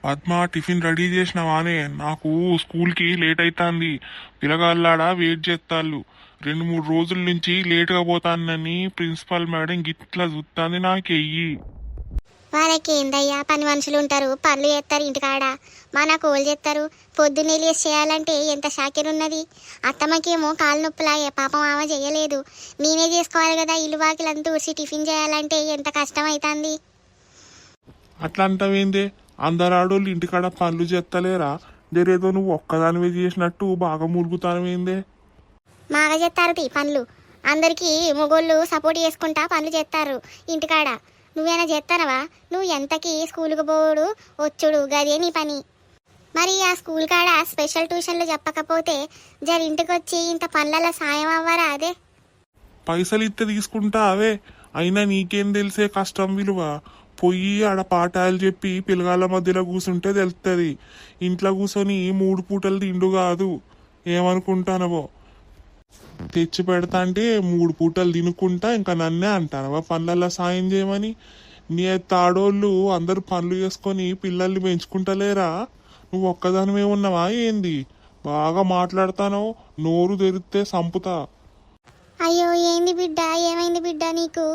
Padma tiffin ready చేసినవానే? నాకు స్కూల్కి late అవుతుంది. పిల్లగాళ్ళాడ వెయిట్ చేస్తాళ్ళు. 2-3 రోజుల నుంచి లేటుగా పోతానని ప్రిన్సిపల్ మేడం గిట్లా చూస్తుంది నాకెయ్యి. వాళ్ళకి ఏందయ్యా, పని మనుషులు ఉంటారు, పనులు చేస్తారు ఇంటికాడ. మన కోళ్ళు చేస్తారు. పొద్దున్నే లేచి చేయాలంటే ఎంత షాకిరున్నది. అత్తమ్మకేమో కాలు నొప్పులాయే, పాపం ఆమె చేయలేదు. నేనే చేసుకోవాలి కదా, ఇల్లు వాకిలంతా ఊడ్చి టిఫిన్ చేయాలంటే ఎంత కష్టం అవుతుంది. అట్లా అంటావేందే? అందరు ఆడోళ్ళు ఇంటికాడ పనులు చేస్తలేరా? జరేదో నువ్వు ఒక్కదానివే చేసినట్టు బాగా మురుగుతానవేందే? మాగా చేస్తారు టీ పనులు. అందరికీ మొగోళ్ళు సపోర్ట్ చేసుకుంటా పనులు చేస్తారు ఇంటికాడ. నువ్వేనా చేస్తానవా? నువ్వు ఎంతకి స్కూల్కి పోడు వచ్చుడు గదే నీ పని. మరి ఆ స్కూల్ కాడ స్పెషల్ ట్యూషన్లు చెప్పకపోతే జర ఇంటికి వచ్చి ఇంత పనులలో సాయం అవ్వరా? అదే పైసలు ఇస్తే తీసుకుంటా అవే. అయినా నీకేం తెలిసే కష్టం విలువ? పొయ్యి ఆడ పాఠాలు చెప్పి పిల్లగాళ్ళ మధ్యలో కూర్చుంటే తెలుస్తుంది. ఇంట్లో కూర్చొని 3 పూటలు తిండు కాదు. ఏమనుకుంటానవో? తెచ్చి పెడతా అంటే 3 పూటలు తినుకుంటా ఇంకా నన్నే అంటానవా పనులలో సాయం చేయమని? నీ తాడోళ్ళు అందరూ పనులు చేసుకొని పిల్లల్ని పెంచుకుంటలేరా? నువ్వు ఒక్కదానివే ఉన్నావా ఏంది? బాగా మాట్లాడతానో నోరు తెరిస్తే సంపుతా. అయ్యో, ఏంది బిడ్డ, ఏమైంది బిడ్డ నీకు?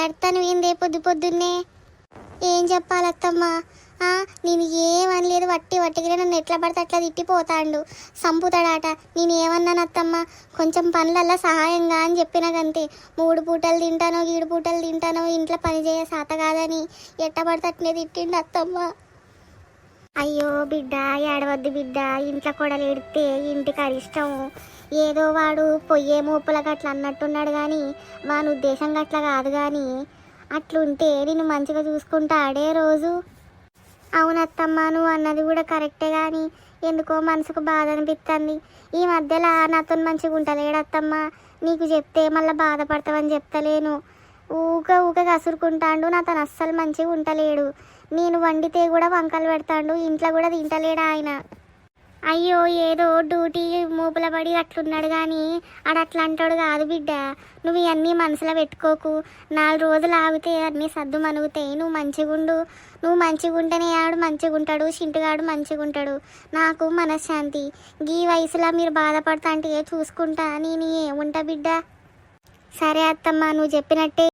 ఎడతాను ఏందే పొద్దున్నే? ఏం చెప్పాలత్తమ్మా? నేను ఏమనలేదు, వట్టిగా నన్ను ఎట్లా పడితే అట్లా తిట్టిపోతాడు, సంపుతాడాట. నేను ఏమన్నానత్తమ్మా? కొంచెం పనులల్లో సహాయంగా అని చెప్పినాకంతే. 3 పూటలు తింటానో 7 పూటలు తింటానో ఇంట్లో పని చేయ సాత కాదని ఎట్ట పడితే అట్నే తిట్టిండు అత్తమ్మ. అయ్యో బిడ్డ, ఏడవద్దు బిడ్డ. ఇంట్లో కూడా ఎడితే ఇంటికి అరిష్టం. ఏదో వాడు పొయ్యే మూపులకు అట్లా అన్నట్టున్నాడు కానీ వాని ఉద్దేశం అట్లా కాదు. కానీ అట్లుంటే నేను మంచిగా చూసుకుంటాడే రోజు. అవునత్తమ్మ, నువ్వు అన్నది కూడా కరెక్టే. కానీ ఎందుకో మనసుకు బాధ అనిపిస్తుంది. ఈ మధ్యలో నాతో మంచిగా ఉంటలేడత్తమ్మ. నీకు చెప్తే మళ్ళీ బాధపడతావని చెప్తలేను. ఊక కసురుకుంటాడు. నాతో అస్సలు మంచిగా ఉంటలేడు. నేను వండితే కూడా వంకలు పెడతాడు. ఇంట్లో కూడా తింటలేడు ఆయన. అయ్యో, ఏదో డ్యూటీ మూపుల పడి అట్లున్నాడు కానీ అట్లా అంటాడు కాదు బిడ్డ. నువ్వు ఇవన్నీ మనసులో పెట్టుకోకు. 4 రోజులు ఆగితే అన్నీ సర్దు మనుగుతాయి. నువ్వు మంచిగుండు. నువ్వు మంచిగా ఉంటేనే ఆడు మంచిగా ఉంటాడు, చింటుగాడు మంచిగా ఉంటాడు. నాకు మనశ్శాంతి. గీ వయసులో మీరు బాధపడతా అంటే చూసుకుంటా నేను ఏముంటా బిడ్డ. సరే అత్తమ్మ, నువ్వు చెప్పినట్టే